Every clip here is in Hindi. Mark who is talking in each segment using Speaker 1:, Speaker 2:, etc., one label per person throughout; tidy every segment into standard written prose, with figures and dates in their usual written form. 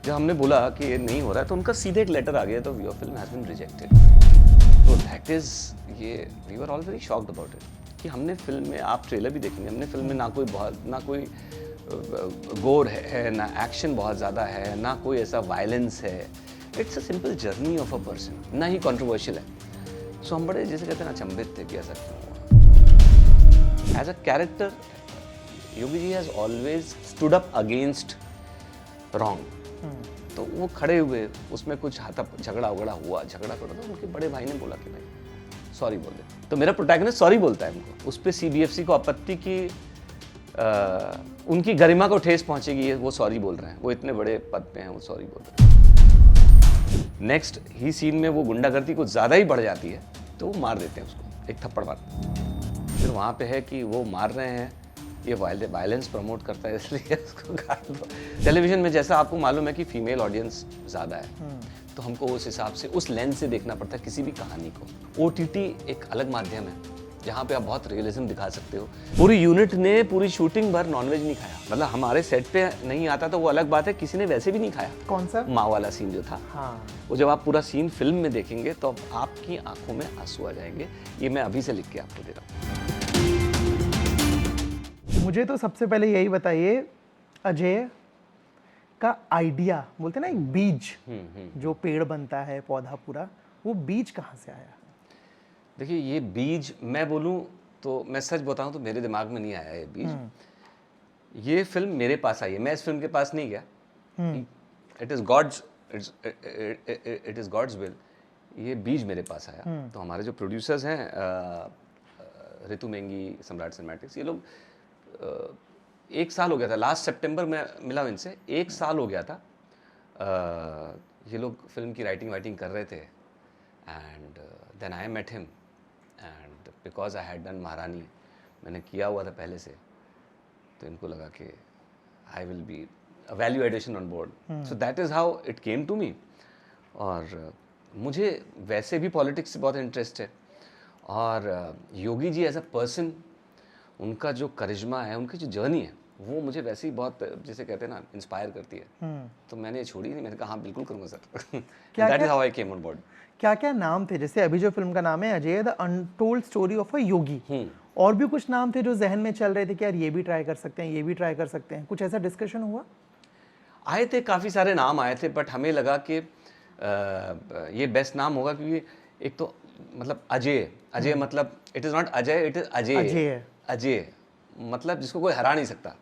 Speaker 1: जब हमने बोला कि ये नहीं हो रहा है तो उनका सीधे एक लेटर आ गया तो your film has been rejected. तो दैट इज़ ये we were all very shocked about it कि हमने फिल्म में, आप ट्रेलर भी देखेंगे, हमने फिल्म में ना कोई गोर है, ना एक्शन बहुत ज़्यादा है, ना कोई ऐसा वायलेंस है। It's a simple journey of a person, ना ही कंट्रोवर्शियल है। सो हम बड़े जैसे कहते हैं ना अचंभित थे कि ऐसा क्यों हुआ। As a character Yogi ji has always stood up against wrong. तो वो खड़े हुए, उसमें कुछ झगड़ा हुआ तो उनके बड़े भाई ने बोला कि भाई सॉरी बोल दे। तो मेरा प्रोटैगनिस्ट सॉरी बोलता है उनको, उस पर सीबीएफसी को आपत्ति की उनकी गरिमा को ठेस पहुंचेगी, वो सॉरी बोल रहे हैं, वो इतने बड़े पद पे हैं, वो सॉरी बोल रहे हैं। नेक्स्ट ही सीन में वो गुंडागर्दी कुछ ज़्यादा ही बढ़ जाती है तो वो मार देते हैं उसको, एक थप्पड़ मार। फिर वहाँ पे है कि वो मार रहे हैं, ये वायलेंस प्रमोट करता है इसलिए उसको काट दो। टेलीविजन में जैसा आपको मालूम है कि फीमेल ऑडियंस ज़्यादा है, तो हमको उस हिसाब से, उस लेंस से देखना पड़ता है किसी भी कहानी को। OTT एक अलग माध्यम है जहाँ पे आप बहुत रियलिज्म दिखा सकते हो। पूरी यूनिट ने पूरी शूटिंग भर नॉनवेज नहीं खाया, मतलब हमारे सेट पे नहीं आता तो वो अलग बात है, किसी ने वैसे भी नहीं खाया।
Speaker 2: कौन सा?
Speaker 1: माँ वाला सीन जो था,
Speaker 2: हाँ।
Speaker 1: वो जब आप पूरा सीन फिल्म में देखेंगे तो आपकी आंखों में आंसू आ जाएंगे। ये मैं अभी से लिख के आपको दे रहा हूँ।
Speaker 2: मुझे तो सबसे पहले यही बताइए, अजय का आइडिया, बोलते हैं ना एक बीज, जो पेड़ बनता है, पौधा पूरा, वो बीज कहाँ से आया?
Speaker 1: देखिए ये बीज, मैं बोलूं तो, मैं सच बताऊं तो मेरे दिमाग में नहीं आया ये बीज। ये फिल्म मेरे पास आई है, मैं इस फिल्म के पास नहीं गया। It is God's will. ये बीज मेरे पास आया। तो हमारे जो प्रोड्यूसर्स हैं ऋतु मेंगी, सम्राट सिनेमैटिक्स, ये लोग 1 साल हो गया था, लास्ट सितंबर में मिला इनसे, 1 साल हो गया था। ये लोग फिल्म की राइटिंग कर रहे थे and then I met him and because I had done Maharani, मैंने किया हुआ था पहले से, तो इनको लगा कि I will be a value addition on board. So that is how it came to me. और मुझे वैसे भी पॉलिटिक्स से बहुत इंटरेस्ट है, और Yogi ji as a person, उनका जो करिश्मा है, उनकी जो जर्नी है, वो मुझे वैसे ही बहुत, जिसे कहते हैं ना, इंस्पायर करती है। तो मैंने ये छोड़ी नहीं, मैंने कहा हाँ बिल्कुल करूँगा sir. That is how I came on board.
Speaker 2: क्या क्या नाम थे? जैसे अभी जो फिल्म का नाम है Ajey the untold story of a yogi, और भी कुछ नाम थे जो जहन में चल रहे थे कि यार ये भी ट्राई कर सकते हैं, ये भी ट्राई कर सकते हैं, कुछ ऐसा डिस्कशन हुआ?
Speaker 1: आए थे, काफ़ी सारे नाम आए थे, बट हमें लगा कि ये बेस्ट नाम होगा, क्योंकि एक तो मतलब अजय मतलब it is not Ajay, it is Ajay. Ajay मतलब जिसको कोई हरा नहीं सकता।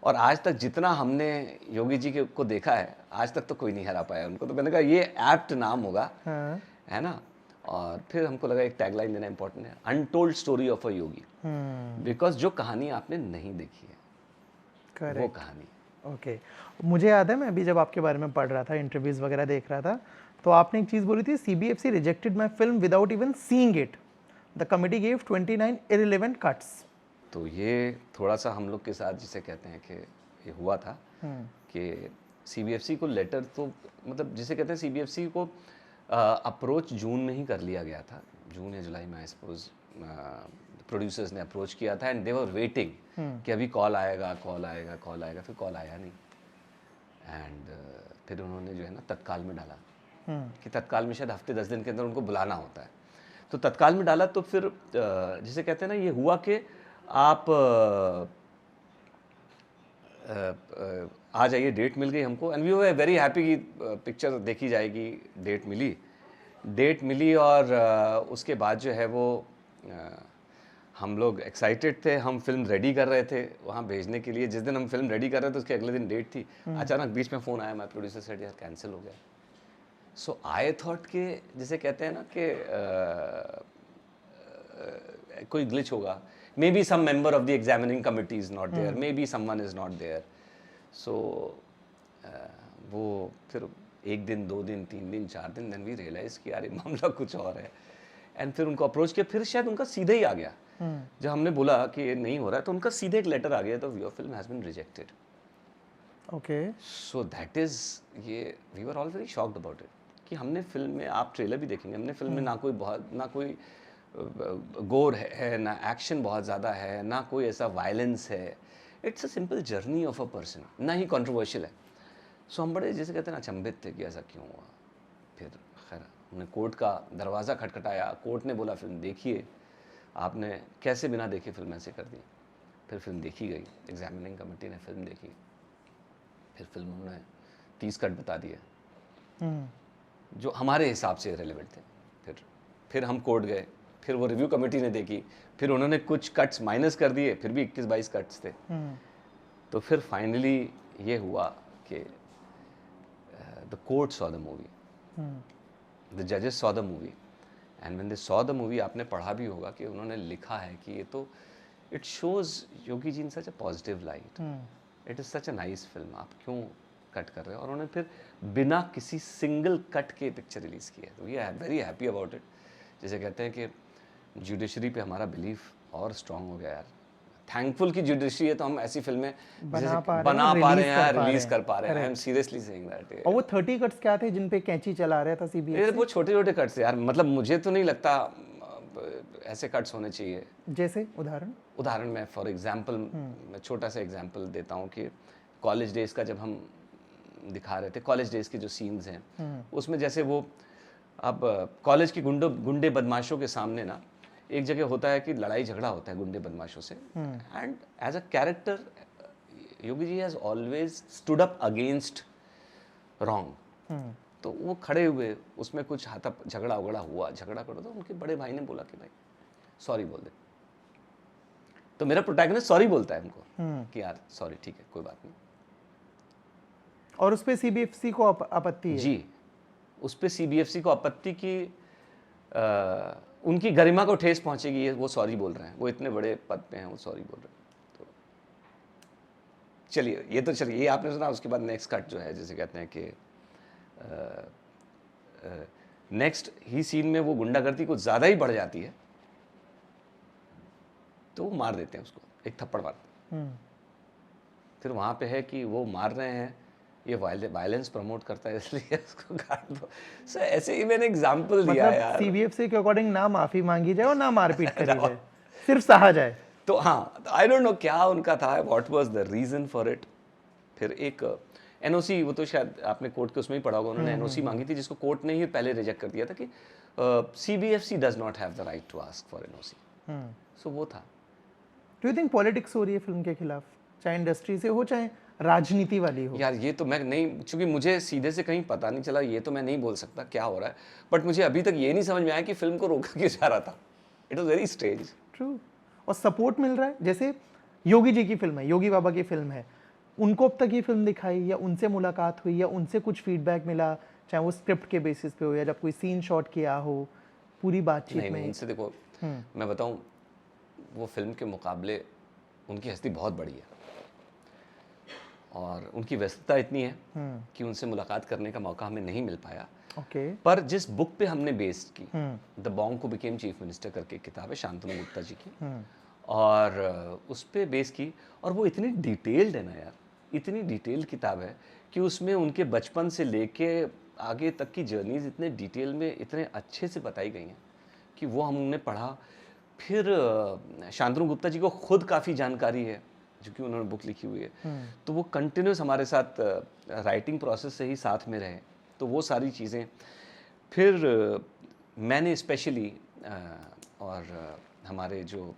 Speaker 1: और आज तक जितना हमने योगी जी को देखा है, आज तक तो कोई नहीं हरा पाया उनको। तो मैंने कहा ये एप्ट नाम होगा, है ना। और फिर हमको लगा एक टैगलाइन देना इंपॉर्टेंट है, untold story of a Yogi, because जो कहानी आपने नहीं देखी है, वो कहानी।
Speaker 2: ओके। मुझे याद है, मैं अभी जब आपके बारे में पढ़ रहा था, इंटरव्यूज वगैरह देख रहा था, तो आपने एक चीज़ बोली थी, CBFC rejected my film without even seeing it, the committee gave 29 irrelevant cuts.
Speaker 1: तो ये थोड़ा सा हम लोग के साथ जिसे कहते हैं कि ये हुआ था कि CBFC को लेटर, तो मतलब जिसे कहते हैं CBFC को अप्रोच जून में ही कर लिया गया था, जून या जुलाई में आई सपोज। प्रोड्यूसर्स ने अप्रोच किया था एंड दे वर वेटिंग कि अभी कॉल आएगा, फिर कॉल आया नहीं। एंड फिर उन्होंने जो है ना तत्काल में डाला कि तत्काल में शायद हफ्ते 10 दिन के अंदर उनको बुलाना होता है, तो तत्काल में डाला। तो फिर जिसे कहते हैं ना, ये हुआ कि आप आ जाइए, डेट मिल गई हमको, and we were very happy कि पिक्चर देखी जाएगी। डेट मिली और उसके बाद जो है वो हम लोग एक्साइटेड थे, हम फिल्म रेडी कर रहे थे वहाँ भेजने के लिए। जिस दिन हम फिल्म रेडी कर रहे थे उसके अगले दिन डेट थी। अचानक बीच में फ़ोन आया, मैं प्रोड्यूसर सेड यार कैंसिल हो गया। सो आई थॉट कि जिसे कहते हैं ना कि कोई ग्लिच होगा, maybe some member of the examining committee is not there, maybe someone is not there. So वो फिर 1 दिन, 2 दिन, 3 दिन, 4 दिन, देन वी रियलाइज कि यार ये मामला कुछ और है। एंड फिर उनको अप्रोच किया, फिर शायद उनका सीधे ही आ गया। जब हमने बोला कि ये नहीं हो रहा है तो उनका सीधे एक लेटर आ गया, तो your film has been rejected.
Speaker 2: Okay.
Speaker 1: So that is ये we were all very shocked about it कि हमने फिल्म में, आप ट्रेलर भी देखेंगे, हमने फिल्म में ना कोई गोर है, ना एक्शन बहुत ज़्यादा है, ना कोई ऐसा वायलेंस है। It's a simple journey of a person, ना ही कंट्रोवर्शियल है। सो हम बड़े जैसे कहते हैं ना अचंभित थे कि ऐसा क्यों हुआ। फिर खैर हमने कोर्ट का दरवाज़ा खटखटाया, कोर्ट ने बोला फिल्म देखिए, आपने कैसे बिना देखे फिल्म ऐसे कर दी। फिर फिल्म देखी गई, एग्जामिनिंग कमेटी ने फिल्म देखी, फिर फिल्म उन्होंने 30 कट बता दिए जो हमारे हिसाब से रेलेवेंट थे। फिर हम कोर्ट गए, फिर वो रिव्यू कमेटी ने देखी, फिर उन्होंने कुछ कट्स माइनस कर दिए, फिर भी 21-22 कट्स थे। तो फिर फाइनली ये हुआ कि the court saw the movie, the जजेस saw the movie, and when they saw the movie, आपने पढ़ा भी होगा कि उन्होंने लिखा है कि ये तो it shows Yogi ji in such a positive light, it is such a nice film, आप क्यों कट कर रहे हो। और उन्होंने फिर बिना किसी सिंगल कट के पिक्चर रिलीज़ की है। तो we are very happy about it. जैसे कहते हैं कि जुडिशरी पे हमारा बिलीफ और स्ट्रांग हो गया यार। थैंकफुल की जुडिशरी है तो हम ऐसी फिल्में
Speaker 2: बना पा
Speaker 1: रहे हैं,
Speaker 2: हैं,
Speaker 1: रिलीज कर पा रहे हैं। I am seriously saying that.
Speaker 2: और वो 30 कट्स क्या थे जिन पे कैंची चला रहा था सीबीएफसी?
Speaker 1: वो छोटे-छोटे कट्स यार, मतलब मुझे तो नहीं लगता ऐसे कट्स होने चाहिए।
Speaker 2: जैसे उदाहरण
Speaker 1: मैं फॉर एग्जांपल मैं छोटा सा एग्जांपल देता हूँ कि कॉलेज डेज का जब हम दिखा रहे थे, कॉलेज डेज के जो सीन्स हैं उसमें जैसे वो अब कॉलेज की गुंडे बदमाशों के सामने ना एक जगह होता है कि लड़ाई झगड़ा होता है गुंडे बदमाशों से, and as a character Yogi ji has always stood up against wrong. तो वो खड़े हुए, उसमें कुछ हाथा झगड़ा उगड़ा हुआ, झगड़ा करो, तो उनके बड़े भाई ने बोला कि भाई सॉरी बोल दे। तो मेरा प्रोटैगनिस्ट सॉरी बोलता है उनको कि यार सॉरी, ठीक है, कोई बात नहीं।
Speaker 2: और उस पे सीबीएफसी को आपत्ति है?
Speaker 1: जी, उस पे सीबीएफसी को आपत्ति की उनकी गरिमा को ठेस पहुंचेगी, वो सॉरी बोल रहे हैं, वो इतने बड़े पद पे हैं, वो सॉरी बोल रहे हैं। तो चलिए, ये आपने सुना। उसके बाद नेक्स्ट कट जो है, जैसे कहते हैं कि नेक्स्ट ही सीन में वो गुंडागर्दी कुछ ज़्यादा ही बढ़ जाती है, तो वो मार देते हैं उसको, एक थप्पड़ मारते हैं। फिर वहाँ पे है कि वो मार रहे हैं, ये वायलेंस प्रमोट करता है इसलिए उसको काट दो। सो ऐसे ही मैंने एग्जांपल दिया यार।
Speaker 2: सीबीएफसी के अकॉर्डिंग ना माफी मांगी जाए और ना मारपीट करी जाए, सिर्फ सहा जाए।
Speaker 1: तो हाँ, आई डोंट नो क्या उनका था, what was the reason for it. फिर एक एनओसी, वो तो शायद आपने कोर्ट के उसमें ही पढ़ा होगा, उन्होंने एनओसी मांगी थी जिसको कोर्ट ने ही पहले रिजेक्ट कर दिया था कि CBFC does not have the right to ask for NOC. So वो था।
Speaker 2: डू यू थिंक पॉलिटिक्स हो रही है फिल्म के खिलाफ, चाहे इंडस्ट्री से हो चाहे राजनीति वाली हो?
Speaker 1: यार ये तो मैं नहीं, चूंकि मुझे सीधे से कहीं पता नहीं चला, ये तो मैं नहीं बोल सकता क्या हो रहा है। बट मुझे अभी तक ये नहीं समझ में आया कि फिल्म को रोका क्यों जा रहा था। It was very strange.
Speaker 2: True. और सपोर्ट मिल रहा है, जैसे योगी जी की फिल्म है, योगी बाबा की फिल्म है, उनको अब तक ये फिल्म दिखाई या उनसे मुलाकात हुई या उनसे कुछ फीडबैक मिला, चाहे वो स्क्रिप्ट के बेसिस पे हो या जब कोई सीन शॉट किया हो, पूरी बातचीत में?
Speaker 1: इनसे देखो, मैं बताऊं, वो फिल्म के मुकाबले उनकी हस्ती बहुत बड़ी है और उनकी व्यस्तता इतनी है कि उनसे मुलाकात करने का मौका हमें नहीं मिल पाया। पर जिस बुक पे हमने बेस्ड की, the Bong who became chief minister करके किताब है शांतनु गुप्ता जी की, और उस पे बेस की, और वो इतनी डिटेल्ड है ना यार, इतनी डिटेल्ड किताब है कि उसमें उनके बचपन से लेके आगे तक की जर्नीज इतने डिटेल में, इतने अच्छे से बताई गई हैं कि वो हमने पढ़ा। फिर शांतनु गुप्ता जी को खुद काफ़ी जानकारी है जो कि उन्होंने बुक लिखी हुई है, तो वो कंटिन्यूस हमारे साथ राइटिंग प्रोसेस से ही साथ में रहे, तो वो सारी चीज़ें। फिर मैंने स्पेशली और हमारे जो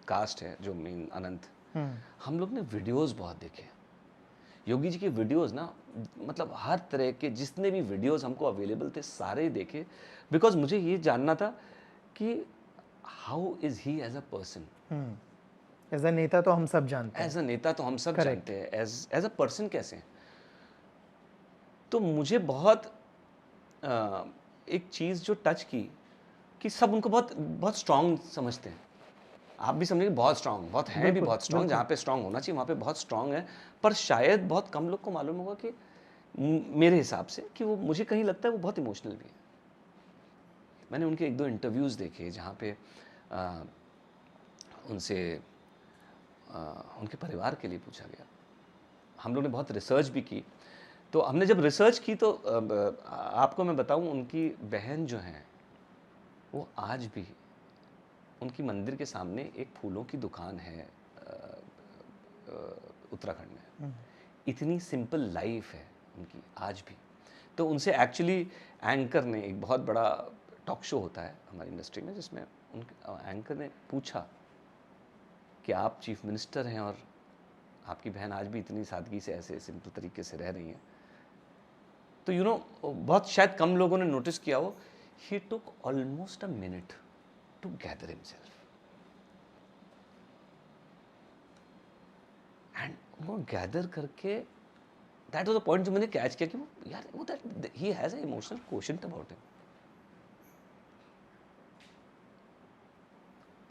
Speaker 1: कास्ट है, जो मीन अनंत, हम लोग ने वीडियोस बहुत देखे योगी जी के वीडियोस ना, मतलब हर तरह के जितने भी वीडियोस हमको अवेलेबल थे सारे देखे, बिकॉज मुझे ये जानना था कि how is he as a person.
Speaker 2: As a नेता तो हम सब जानते हैं,
Speaker 1: एज अ नेता तो हम सब जानते हैं, एज अ पर्सन कैसे हैं। तो मुझे बहुत एक चीज़ जो टच की कि सब उनको बहुत बहुत स्ट्रांग समझते हैं। आप भी समझिए बहुत स्ट्रांग, बहुत हैं भी बहुत स्ट्रांग, जहाँ पे स्ट्रांग होना चाहिए वहाँ पे बहुत स्ट्रांग है, पर शायद बहुत कम लोग को मालूम होगा कि मेरे हिसाब से कि वो, मुझे कहीं लगता है वो बहुत इमोशनल भी है। मैंने उनके 1-2 इंटरव्यूज़ देखे जहाँ पे उनसे उनके परिवार के लिए पूछा गया। हम लोग ने बहुत रिसर्च भी की, तो हमने जब रिसर्च की तो आपको मैं बताऊं, उनकी बहन जो हैं वो आज भी, उनकी मंदिर के सामने एक फूलों की दुकान है उत्तराखंड में। इतनी सिंपल लाइफ है, उनकी आज भी। तो उनसे एक्चुअली एंकर ने, एक बहुत बड़ा टॉक शो होता है हमारी इंडस्ट्री में जिसमें उन एंकर ने पूछा कि आप चीफ मिनिस्टर हैं और आपकी बहन आज भी इतनी सादगी से ऐसे सिंपल तरीके से रह रही हैं, तो यू नो बहुत शायद कम लोगों ने नोटिस किया हो, he took almost a minute to gather himself and वो गैदर करके, दैट वाज द पॉइंट जो मैंने कैच किया कि वो यार वो that he has an emotional quotient about him.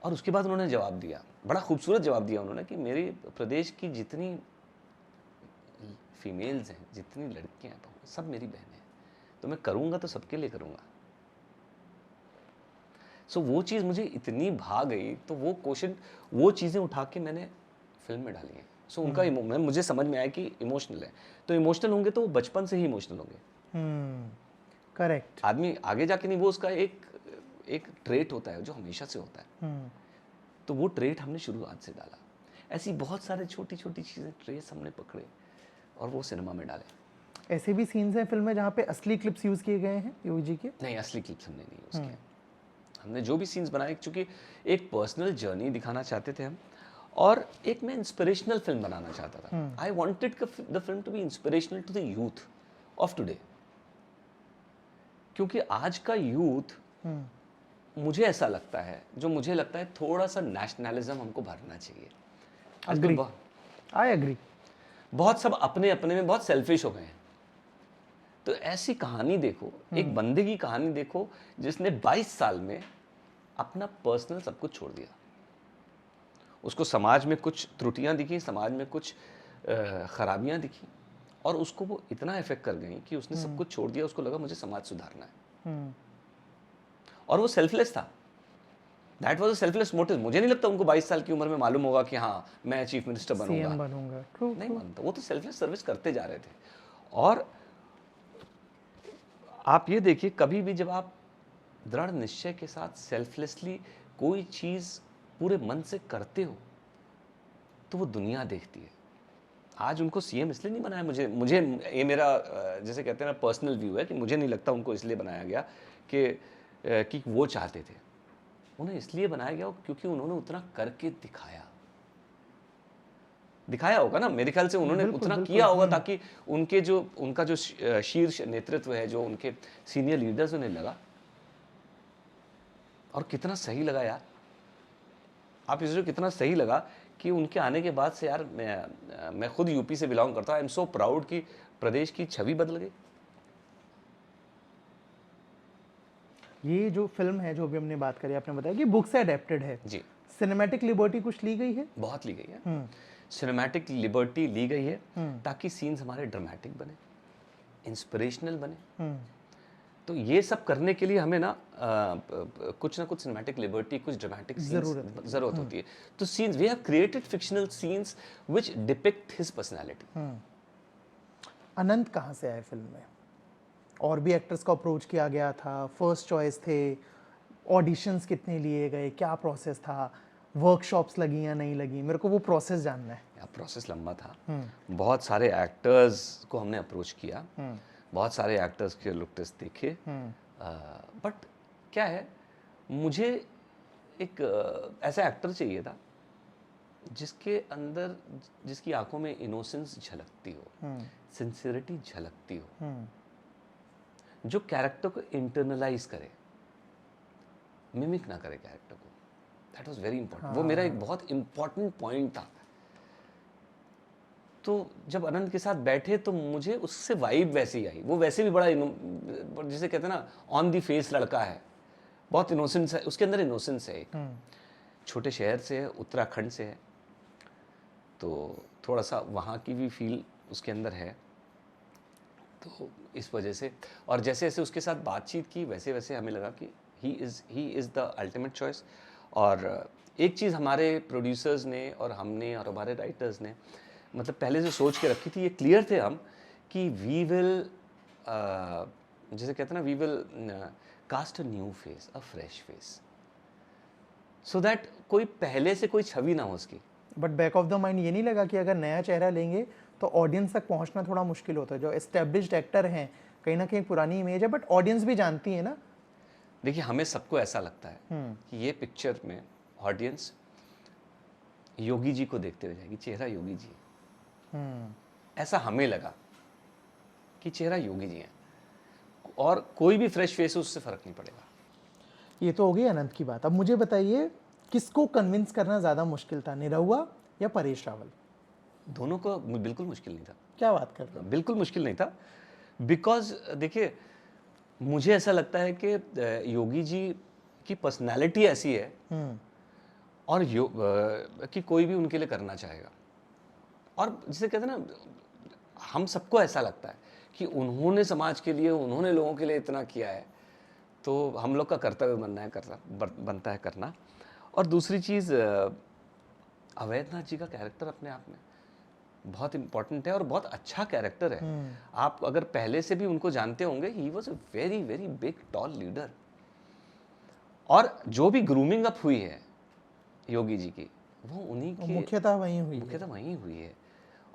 Speaker 1: और उसके बाद उन्होंने जवाब दिया, बड़ा खूबसूरत जवाब दिया उन्होंने कि मेरे प्रदेश की जितनी फीमेल्स हैं, जितनी लड़कियां हैं, सब मेरी बहनें हैं, तो मैं करूँगा तो सबके लिए करूँगा। सो वो चीज़ मुझे इतनी भा गई, तो वो क्वेश्चन, वो चीज़ें उठा के मैंने फिल्म में डाली हैं। सो उनका मुझे समझ में आया कि इमोशनल है, तो इमोशनल होंगे तो वो बचपन से ही इमोशनल होंगे।
Speaker 2: करेक्ट।
Speaker 1: आदमी आगे जाके नहीं, वो उसका एक ट्रेट होता है जो हमेशा से होता है। तो वो ट्रेट हमने शुरुआत से डाला। ऐसी बहुत सारे छोटी छोटी चीज़ें, ट्रेस हमने पकड़े और वो सिनेमा में डाले।
Speaker 2: ऐसे भी सीन्स हैं फिल्म में जहाँ पे असली क्लिप्स यूज़ किए गए हैं योगी जी के?
Speaker 1: नहीं, असली क्लिप्स हमने नहीं यूज़ किया। हमने जो भी सीन्स बनाए, चूँकि एक पर्सनल जर्नी दिखाना चाहते थे हम, और एक मैं इंस्पिरेशनल फिल्म बनाना चाहता था। I wanted the film to be inspirational to the youth of today, क्योंकि आज का यूथ, मुझे ऐसा लगता है, जो मुझे लगता है थोड़ा सा नेशनलिज्म हमको भरना चाहिए।
Speaker 2: I agree.
Speaker 1: बहुत सब अपने अपने में बहुत सेल्फिश हो गए हैं। तो ऐसी कहानी देखो, एक बंदे की कहानी देखो जिसने 22 साल में अपना पर्सनल सब कुछ छोड़ दिया। उसको समाज में कुछ त्रुटियां दिखी, समाज में कुछ खराबियां दिखी, और उसको वो इतना इफेक्ट कर गई कि उसने सब कुछ छोड़ दिया। उसको लगा मुझे समाज सुधारना है, और वो सेल्फलेस था। That was a selfless motive. मुझे नहीं लगता उनको 22 साल की उम्र में मालूम होगा कि हाँ मैं चीफ मिनिस्टर बनूंगा, नहीं मानता। वो तो सेल्फलेस सर्विस करते जा रहे थे। और आप ये देखिए, कभी भी जब आप दृढ़ निश्चय के साथ सेल्फलेसली कोई चीज़ पूरे मन से करते हो, तो वो दुनिया देखती है। आज उनको सीएम इसलिए नहीं बनाया, मुझे ये मेरा जैसे कहते हैं ना पर्सनल व्यू है कि मुझे नहीं लगता उनको इसलिए बनाया गया कि वो चाहते थे। उन्हें इसलिए बनाया गया क्योंकि उन्होंने उतना करके दिखाया होगा ना, मेरे ख्याल से उन्होंने उतना किया होगा ताकि उनका जो शीर्ष नेतृत्व है, जो उनके सीनियर लीडर्स, उन्हें लगा। और कितना सही लगा यार, आप इसे कितना सही लगा कि उनके आने के बाद से यार, मैं खुद यूपी से बिलोंग करता हूँ, आई एम सो प्राउड कि प्रदेश की छवि बदल गई।
Speaker 2: ये जो फिल्म है, जो अभी हमने बात करी, आपने बताया कि बुक से अडेप्टेड है
Speaker 1: जी।
Speaker 2: सिनेमैटिक लिबर्टी कुछ ली गई है?
Speaker 1: बहुत ली गई है। सिनेमैटिक लिबर्टी ली गई है ताकि सीन्स हमारे ड्रामेटिक बने, इंस्पिरेशनल बने। तो ये सब करने के लिए हमें ना कुछ ना कुछ सिनेमैटिक लिबर्टी, कुछ ड्रामेटिक जरूरत होती है। तो scenes, we have created fictional scenes which depict his personality.
Speaker 2: Anant कहाँ से आए फिल्म में? और भी एक्टर्स को अप्रोच किया गया था? फर्स्ट चॉइस थे? ऑडिशंस कितने लिए गए? क्या प्रोसेस था? वर्कशॉप्स लगी या नहीं लगी? मेरे को वो प्रोसेस जानना है।
Speaker 1: प्रोसेस लंबा था। बहुत सारे एक्टर्स को हमने अप्रोच किया, बहुत सारे एक्टर्स के लुक टेस्ट देखे, बट क्या है, मुझे एक ऐसा एक्टर चाहिए था जिसके अंदर, जिसकी आंखों में इनोसेंस झलकती हो, सिंसियरिटी झलकती हो, जो कैरेक्टर को इंटरनलाइज करे, मिमिक ना करे कैरेक्टर को। That was very important. वो मेरा एक बहुत इंपॉर्टेंट पॉइंट था। तो जब अनंत के साथ बैठे तो मुझे उससे वाइब वैसी आई। वो वैसे भी बड़ा जिसे कहते हैं ना, ऑन दी फेस लड़का है, बहुत इनोसेंस है उसके अंदर, इनोसेंस है। एक छोटे शहर से है, उत्तराखंड से है, तो थोड़ा सा वहाँ की भी फील उसके अंदर है। तो इस वजह से, और जैसे जैसे उसके साथ बातचीत की, वैसे वैसे हमें लगा कि he is the ultimate choice. और एक चीज़ हमारे प्रोड्यूसर्स ने और हमने और हमारे राइटर्स ने मतलब पहले से सोच के रखी थी, ये क्लियर थे हम कि वी विल, जैसे कहते हैं ना, we will cast a new face, a fresh face, so that कोई पहले से कोई छवि ना हो उसकी।
Speaker 2: But back of the mind ये नहीं लगा कि अगर नया चेहरा लेंगे तो ऑडियंस तक पहुंचना थोड़ा मुश्किल होता है। जो एस्टेब्लिश्ड एक्टर हैं, कहीं ना कहीं पुरानी इमेज है, बट ऑडियंस भी जानती है ना।
Speaker 1: देखिए, हमें सबको ऐसा लगता है कि ये पिक्चर में ऑडियंस योगी जी को देखते हुए जाएगी, चेहरा योगी जी है। ऐसा हमें लगा कि चेहरा योगी जी है, और कोई भी फ्रेश फेस हो उससे फर्क नहीं पड़ेगा।
Speaker 2: ये तो हो गई अनंत की बात। अब मुझे बताइए, किसको कन्विंस करना ज़्यादा मुश्किल था, निरहुआ या परेश रावल?
Speaker 1: दोनों को बिल्कुल मुश्किल नहीं था।
Speaker 2: क्या बात कर रहे हो?
Speaker 1: बिल्कुल मुश्किल नहीं था, बिकॉज देखिए, मुझे ऐसा लगता है कि योगी जी की पर्सनालिटी ऐसी है और कि कोई भी उनके लिए करना चाहेगा। और जिसे कहते हैं ना, हम सबको ऐसा लगता है कि उन्होंने समाज के लिए, उन्होंने लोगों के लिए इतना किया है, तो हम लोग का कर्तव्य बनता है करना। और दूसरी चीज़, अवैधनाथ जी का कैरेक्टर अपने आप में बहुत इम्पोर्टेंट है और बहुत अच्छा कैरेक्टर है। आप अगर पहले से भी उनको जानते होंगे, he was a very very big toll leader. और जो भी ग्रूमिंग अप हुई है योगी जी की, वो उन्हीं की
Speaker 2: मुख्यतः वहीं हुई
Speaker 1: है।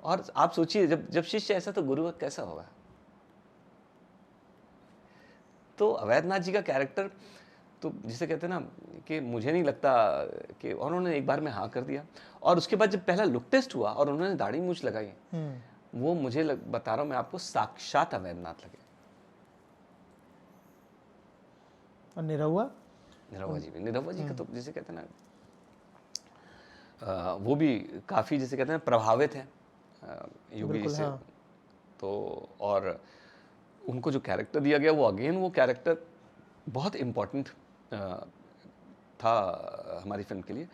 Speaker 1: और आप सोचिए, जब शिष्य ऐसा तो गुरु कैसा होगा। तो अवैधनाथ जी का कैरेक्टर, तो जिसे कहते हैं ना कि मुझे नहीं लगता कि, और उन्होंने एक बार में हाँ कर दिया। और उसके बाद जब पहला लुक टेस्ट हुआ और उन्होंने दाढ़ी मूंछ लगाई, वो मुझे बता रहा हूँ मैं आपको, साक्षात अवैधनाथ लगे।
Speaker 2: और निरहुआ
Speaker 1: जी का तो जिसे कहते हैं ना, वो भी काफ़ी जिसे कहते हैं प्रभावित हैं योगी जी से।
Speaker 2: हाँ।
Speaker 1: तो और उनको जो कैरेक्टर दिया गया, वो अगेन वो कैरेक्टर बहुत इम्पोर्टेंट था हमारी फिल्म के लिए,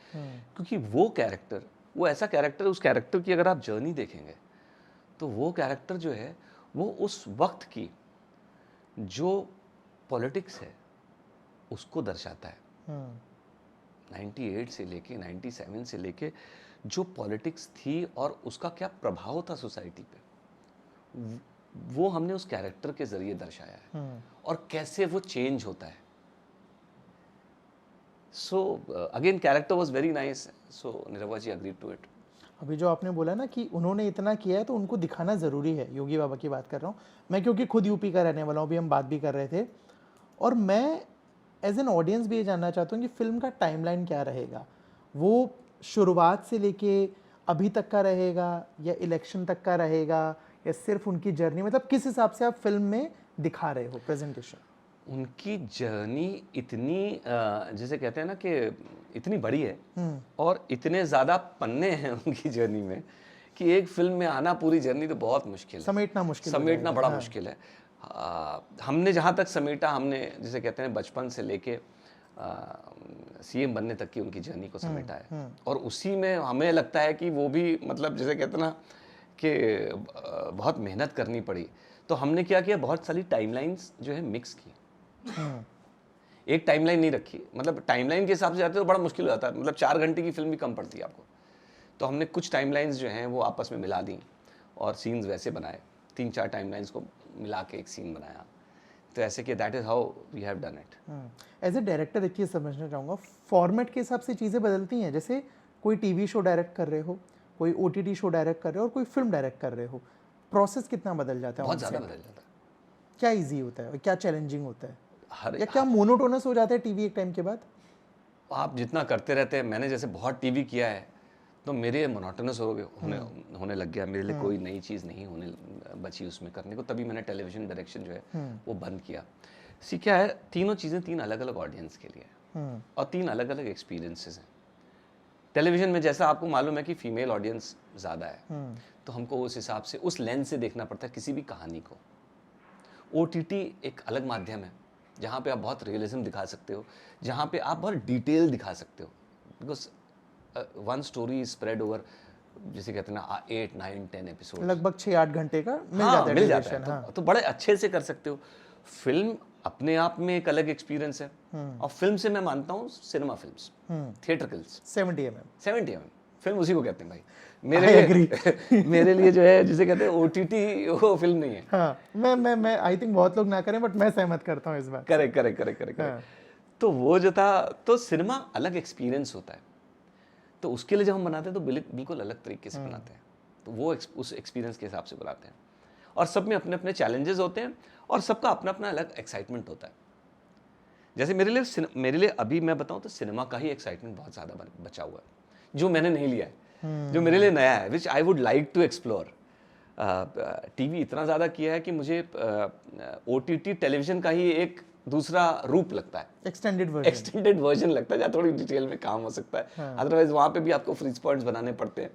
Speaker 1: क्योंकि वो ऐसा कैरेक्टर, उस कैरेक्टर की अगर आप जर्नी देखेंगे तो वो कैरेक्टर जो है, वो उस वक्त की जो पॉलिटिक्स है उसको दर्शाता है। 98 से लेके 97 से लेके जो पॉलिटिक्स थी और उसका क्या प्रभाव था सोसाइटी पे, वो हमने उस कैरेक्टर के जरिए दर्शाया है और कैसे वो चेंज होता है। So again character was very nice, so Nirahua ji agreed to it.
Speaker 2: अभी जो आपने बोला ना कि उन्होंने इतना किया है तो उनको दिखाना ज़रूरी है, योगी बाबा की बात कर रहा हूँ मैं, क्योंकि खुद यूपी का रहने वाला हूँ, अभी हम बात भी कर रहे थे। और मैं एज एन ऑडियंस भी ये जानना चाहता हूँ कि फिल्म का टाइमलाइन क्या रहेगा, वो शुरुआत से लेके अभी तक का रहेगा या इलेक्शन तक का रहेगा या सिर्फ उनकी जर्नी, मतलब किस हिसाब से आप फिल्म में दिखा रहे हो प्रेजेंटेशन?
Speaker 1: उनकी जर्नी इतनी जैसे कहते हैं ना कि इतनी बड़ी है और इतने ज़्यादा पन्ने हैं उनकी जर्नी में कि एक फिल्म में आना पूरी जर्नी तो बहुत मुश्किल है, समेटना बड़ा मुश्किल है। हमने जहाँ तक समेटा, हमने जिसे कहते हैं बचपन से लेके सीएम बनने तक की उनकी जर्नी को समेटा है। और उसी में हमें लगता है कि वो भी, मतलब जिसे कहते हैं ना कि बहुत मेहनत करनी पड़ी। तो हमने क्या किया, बहुत सारी टाइमलाइंस जो है मिक्स की। एक टाइमलाइन नहीं रखी, मतलब टाइमलाइन के हिसाब से जाते तो बड़ा मुश्किल हो जाता है, मतलब 4 घंटे की फिल्म भी कम पड़ती है आपको। तो हमने कुछ टाइमलाइंस जो हैं वो आपस में मिला दी और सीन्स वैसे बनाए, 3-4 टाइमलाइंस को मिला के एक सीन बनाया। तो ऐसे कि that is how we have done it.
Speaker 2: As a director एक चीज़ समझना चाहूँगा, फॉर्मेट के हिसाब से चीज़ें बदलती हैं। जैसे कोई टीवी शो डायरेक्ट कर रहे हो, कोई OTT शो डायरेक्ट कर रहे हो और कोई फिल्म डायरेक्ट कर रहे हो, प्रोसेस कितना बदल जाता है?
Speaker 1: बहुत ज़्यादा बदल जाता है।
Speaker 2: क्या ईजी होता है और क्या चैलेंजिंग होता है, या क्या मोनोटोनस हो जाता है टीवी एक टाइम के बाद?
Speaker 1: आप जितना करते रहते हैं, मैंने जैसे बहुत टीवी किया है तो मेरे मोनोटोनस होने लग गया, मेरे लिए कोई नई चीज़ नहीं होने बची उसमें करने को। तभी मैंने टेलीविज़न डायरेक्शन जो है वो बंद किया। क्या है, तीनों चीज़ें 3 अलग अलग ऑडियंस के लिए और 3 अलग अलग एक्सपीरियंसेस हैं। टेलीविज़न में जैसा आपको मालूम है कि फीमेल ऑडियंस ज़्यादा है, तो हमको उस हिसाब से, उस लेंस से देखना पड़ता है किसी भी कहानी को। OTT एक अलग माध्यम है जहाँ पे आप बहुत रियलिज्म दिखा सकते हो, जहाँ पे आप बहुत डिटेल दिखा सकते हो, because one story spread over, जिसे कहते हैं ना 8, 9, 10 एपिसोड,
Speaker 2: लगभग 6-8 घंटे का मिल जाता है।
Speaker 1: तो बड़े अच्छे से कर सकते हो। फिल्म अपने आप में एक अलग एक्सपीरियंस है, और फिल्म से मैं मानता हूँ सिनेमा फिल्म्स, थिएट्रिकल्स,
Speaker 2: 70 mm
Speaker 1: फिल्म उसी को कहते हैं भाई। मेरे लिए जो है जिसे कहते हैं OTT, वो फिल्म नहीं है।
Speaker 2: हाँ, मैं आई थिंक बहुत लोग ना करें, बट मैं सहमत करता हूँ इस बात।
Speaker 1: करेक्ट। तो वो जो था, तो सिनेमा अलग एक्सपीरियंस होता है, तो उसके लिए जब हम बनाते हैं तो बिल्कुल अलग तरीके से बनाते हैं। तो वो उस एक्सपीरियंस के हिसाब से बुलाते हैं। और सब में अपने अपने चैलेंजेस होते हैं और सबका अपना अपना अलग एक्साइटमेंट होता है। जैसे मेरे लिए अभी मैं बताऊं तो सिनेमा का ही एक्साइटमेंट बहुत ज़्यादा बचा हुआ है, जो मैंने नहीं लिया है, जो मेरे लिए नया है, which I would like to explore. TV इतना ज़्यादा किया है कि मुझे OTT टेलीविजन का ही एक दूसरा रूप लगता है, एक्सटेंडेड वर्जन लगता है, जहाँ थोड़ी डिटेल में काम हो सकता है। अदरवाइज वहाँ पे भी आपको फ्रीज पॉइंट्स बनाने पड़ते हैं।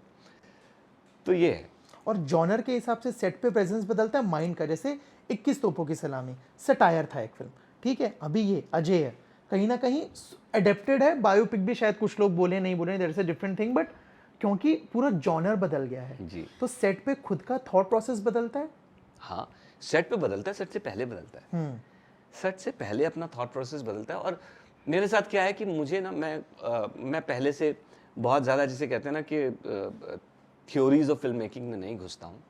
Speaker 1: तो ये है।
Speaker 2: और जॉनर के हिसाब से सेट पे प्रेजेंस बदलता है माइंड का। जैसे 21 तोपों की सलामी सटायर था एक फिल्म, ठीक है, अभी ये अजय है, कहीं ना कहीं एडेप्टेड है, बायोपिक भी शायद कुछ लोग बोले नहीं बोले, that is a different thing, but क्योंकि पूरा जॉनर बदल गया है
Speaker 1: जी।
Speaker 2: तो सेट पे खुद का थॉट प्रोसेस बदलता है।
Speaker 1: हाँ, सेट पे बदलता है, सेट से पहले बदलता है। सेट से पहले अपना थॉट प्रोसेस बदलता है। और मेरे साथ क्या है कि मुझे ना, मैं पहले से बहुत ज़्यादा, जिसे कहते हैं ना कि थ्योरीज ऑफ फिल्म मेकिंग में नहीं घुसता हूँ।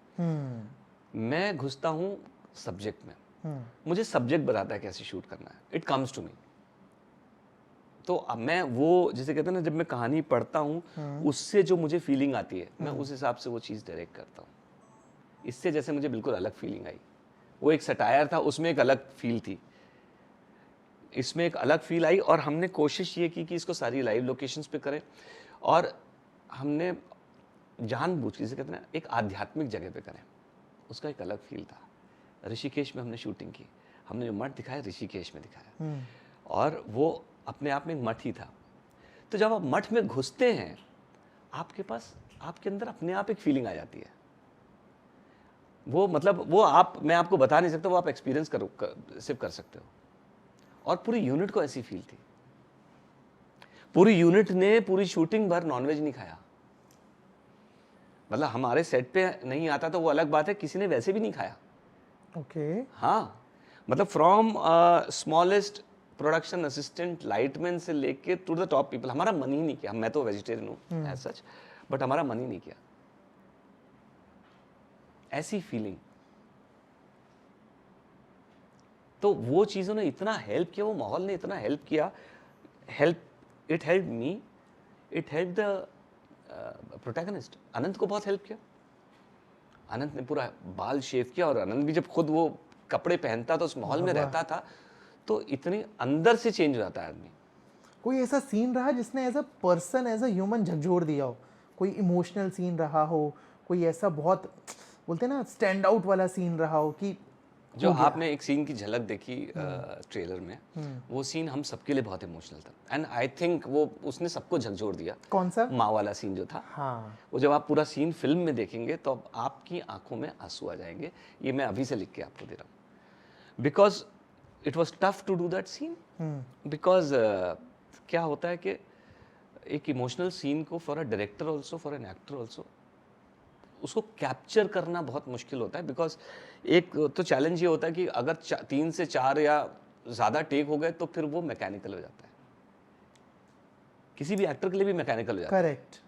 Speaker 1: मैं घुसता हूँ सब्जेक्ट में। मुझे सब्जेक्ट बताता है कैसे शूट करना है, इट कम्स टू मी। तो अब मैं वो, जिसे कहते हैं ना, जब मैं कहानी पढ़ता हूँ उससे जो मुझे फीलिंग आती है, मैं उस हिसाब से वो चीज़ डायरेक्ट करता हूँ। इससे जैसे मुझे बिल्कुल अलग फीलिंग आई। वो एक सटायर था, उसमें एक अलग फील थी, इसमें एक अलग फील आई। और हमने कोशिश ये की कि इसको सारी लाइव लोकेशंस पे करें, और हमने जानबूझ के, जिसे कहते हैं ना, एक आध्यात्मिक जगह पे करें। उसका एक अलग फील था। ऋषिकेश में हमने शूटिंग की, हमने जो मठ दिखाया ऋषिकेश में दिखाया, और वो अपने आप में एक मठ ही था। तो जब आप मठ में घुसते हैं, आपके पास, आपके अंदर अपने आप एक फीलिंग आ जाती है। वो मतलब वो मैं आपको बता नहीं सकता, वो आप एक्सपीरियंस सिर्फ कर सकते हो। और पूरी यूनिट को ऐसी फील थी। पूरी यूनिट ने पूरी शूटिंग भर नॉनवेज नहीं खाया। मतलब हमारे सेट पे नहीं आता तो वो अलग बात है, किसी ने वैसे भी नहीं खाया।
Speaker 2: ओके।
Speaker 1: हाँ, मतलब from smallest production assistant, lightman से लेके टू द टॉप पीपल, हमारा मन ही नहीं किया। मैं तो वेजिटेरियन हूँ एज सच, बट हमारा मन ही नहीं किया। ऐसी फीलिंग। तो वो चीज़ों ने इतना हेल्प किया, वो माहौल ने इतना हेल्प किया, it help me, it help the protagonist. Anant को बहुत हेल्प किया। अनंत ने पूरा बाल शेव किया, और अनंत भी जब खुद वो कपड़े पहनता था, उस माहौल में रहता था, तो इतनी अंदर से चेंज हो जाता है आदमी।
Speaker 2: कोई ऐसा सीन रहा जिसने as a person, as a human झकझोर दिया हो? कोई इमोशनल सीन रहा हो, कोई ऐसा बहुत, बोलते हैं ना, स्टैंड आउट वाला सीन रहा हो कि
Speaker 1: जो आपने एक सीन की झलक देखी ट्रेलर में, वो सीन हम सबके लिए बहुत इमोशनल था। एंड आई थिंक वो उसने सबको झकझोर दिया।
Speaker 2: कौन सा?
Speaker 1: माँ वाला सीन जो था।
Speaker 2: हाँ।
Speaker 1: वो जब आप पूरा सीन फिल्म में देखेंगे तो अब आपकी आंखों में आंसू आ जाएंगे। ये मैं अभी से लिख के आपको दे रहा हूँ, because it was tough to do that scene. Because क्या होता है कि एक इमोशनल सीन को for a director also, for an actor also, उसको कैप्चर करना बहुत मुश्किल होता है। बिकॉज एक तो चैलेंज ये होता है कि अगर 3 से 4 या ज़्यादा टेक हो गए तो फिर वो मैकेनिकल हो जाता है। किसी भी एक्टर के लिए भी मैकेनिकल हो जाता है।
Speaker 2: करेक्ट।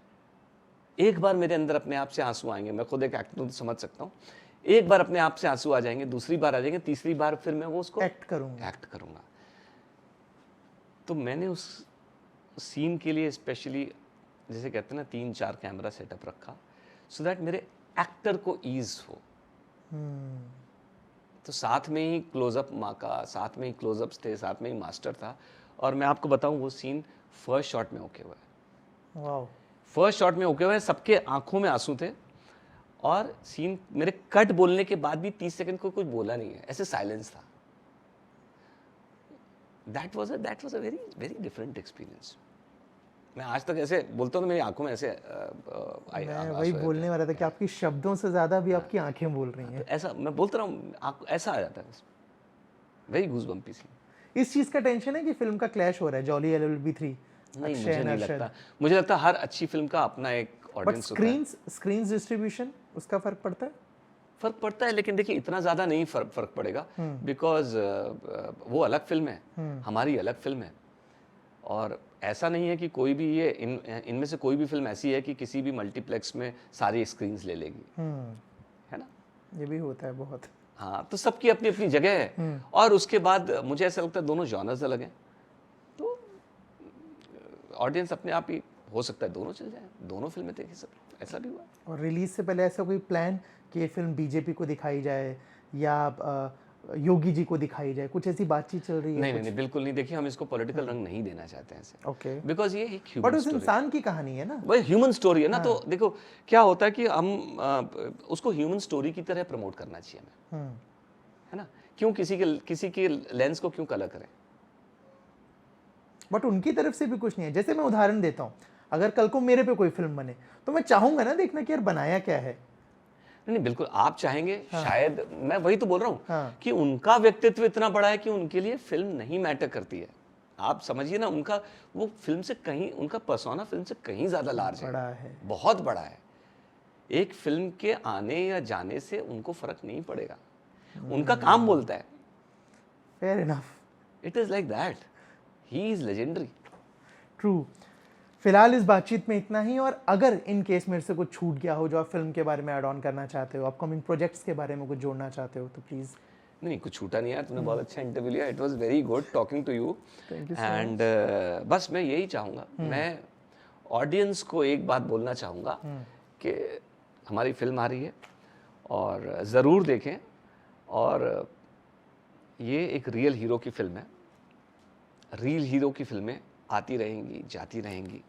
Speaker 1: एक बार मेरे अंदर अपने आप से आंसू आएंगे, मैं खुद एक एक्टर हूं तो समझ सकता हूँ। एक बार अपने आप से आंसू आ जाएंगे, दूसरी बार आ जाएंगे, तीसरी बार फिर मैं वो उसको
Speaker 2: एक्ट करूंगा।
Speaker 1: तो मैंने उस सीन के लिए स्पेशली, जैसे कहते हैं ना, 3-4 कैमरा सेटअप रखा, सो दैट मेरे एक्टर को ईज हो। तो साथ में ही क्लोजअप माँ का, साथ में ही क्लोजअप्स थे, साथ में ही मास्टर था। और मैं आपको बताऊं, वो सीन फर्स्ट शॉट में ओके हुआ है।
Speaker 2: वाओ।
Speaker 1: फर्स्ट शॉट में ओके हुआ है, सबके आंखों में आंसू थे। और सीन मेरे कट बोलने के बाद भी 30 सेकंड को कुछ बोला नहीं है, ऐसे साइलेंस था। That was a very very different experience. मैं आज तक ऐसे बोलता हूँ तो मेरी आंखों में ऐसे
Speaker 2: मैं वही बोलने वाला था कि आपकी शब्दों से ज्यादा भी आपकी आंखें बोल रही हैं।
Speaker 1: तो ऐसा मैं बोलता रहा हूँ, ऐसा आ जाता है। Very goosebumpy scene.
Speaker 2: इस चीज का टेंशन है कि फिल्म का क्लैश हो रहा है, जॉली LLB 3।
Speaker 1: नहीं, मुझे नहीं लगता। मुझे लगता है हर अच्छी फिल्म का अपना एक ऑडियंस होता है।
Speaker 2: स्क्रीन्स डिस्ट्रीब्यूशन, उसका फर्क पड़ता है?
Speaker 1: फर्क पड़ता है, लेकिन देखिए इतना ज़्यादा नहीं फर्क पड़ेगा, बिकॉज वो अलग फिल्म है, हमारी अलग फिल्म है। और ऐसा नहीं है कि कोई भी ये इनमें से कोई भी फिल्म ऐसी है कि किसी भी मल्टीप्लेक्स में सारी स्क्रीन्स ले लेगी, है ना?
Speaker 2: ये भी होता है बहुत।
Speaker 1: हाँ, तो सबकी अपनी अपनी जगह है। और उसके बाद मुझे ऐसा लगता है दोनों जॉनर्स अलग हैं, तो ऑडियंस अपने आप ही हो सकता है दोनों चल जाए, दोनों फिल्में देखे सब। ऐसा भी हुआ।
Speaker 2: और रिलीज से पहले ऐसा कोई प्लान कि ये फिल्म बीजेपी को दिखाई जाए या योगी जी को दिखाई जाए, कुछ ऐसी बातचीत चल रही है?
Speaker 1: नहीं नहीं, बिल्कुल नहीं। देखिए, हम इसको पॉलिटिकल रंग नहीं देना चाहते हैं ऐसे,
Speaker 2: ओके,
Speaker 1: बिकॉज ये एक
Speaker 2: बट
Speaker 1: ह्यूमन
Speaker 2: उस
Speaker 1: स्टोरी,
Speaker 2: इंसान की कहानी है ना।
Speaker 1: वही ह्यूमन स्टोरी है ना। तो देखो क्या होता है कि हम उसको ह्यूमन स्टोरी की तरह प्रमोट करना चाहिए हमें, है ना। क्यों किसी के लेंस को क्यों कलर करें?
Speaker 2: बट उनकी तरफ से भी कुछ नहीं है। जैसे मैं उदाहरण देता हूँ, अगर कल को मेरे पे कोई फिल्म बने तो मैं चाहूंगा ना देखना कि यार बनाया क्या है।
Speaker 1: नहीं, बिल्कुल आप चाहेंगे। शायद मैं वही तो बोल रहा हूँ
Speaker 2: हाँ।
Speaker 1: कि उनका व्यक्तित्व इतना बड़ा है कि उनके लिए फिल्म नहीं मैटर करती है। आप समझिए ना, उनका वो फिल्म से कहीं, उनका पर्सोना फिल्म से कहीं ज्यादा लार्ज
Speaker 2: बड़ा है,
Speaker 1: बहुत बड़ा है। एक फिल्म के आने या जाने से उनको फर्क नहीं पड़ेगा, उनका काम बोलता है।
Speaker 2: Fair enough,
Speaker 1: it is like that, he is legendary.
Speaker 2: True. फिलहाल इस बातचीत में इतना ही, और अगर इन केस मेरे से कुछ छूट गया हो जो आप फिल्म के बारे में ऐड ऑन करना चाहते हो, अपकमिंग प्रोजेक्ट्स के बारे में कुछ जोड़ना चाहते हो, तो प्लीज़।
Speaker 1: नहीं, कुछ छूटा नहीं यार, तूने बहुत अच्छा इंटरव्यू लिया। It was very good talking to you. And बस मैं यही चाहूँगा, मैं ऑडियंस को एक बात बोलना चाहूँगा कि हमारी फिल्म आ रही है और ज़रूर देखें। और ये एक रियल हीरो की फिल्म है। रियल हीरो की फिल्में आती रहेंगी, जाती रहेंगी।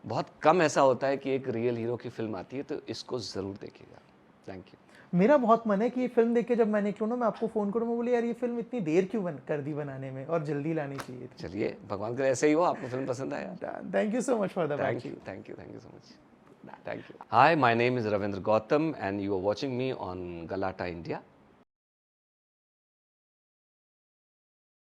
Speaker 1: बहुत कम ऐसा होता है कि एक रियल हीरो की फिल्म आती है, तो इसको ज़रूर देखिएगा। Thank you.
Speaker 2: मेरा बहुत मन है कि ये फिल्म देख के जब मैं निकलूँ ना, मैं आपको फ़ोन करूँ, मैं बोले यार ये फिल्म इतनी देर क्यों कर दी बनाने में, और जल्दी लानी चाहिए थी।
Speaker 1: चलिए, भगवान करे ऐसे ही हो, आपको फिल्म पसंद आया।
Speaker 2: Thank you so much for the
Speaker 1: Thank you, thank you, thank you so much. Thank you. Hi, my name is Ravindra Gautam, and you are watching me on Galata India.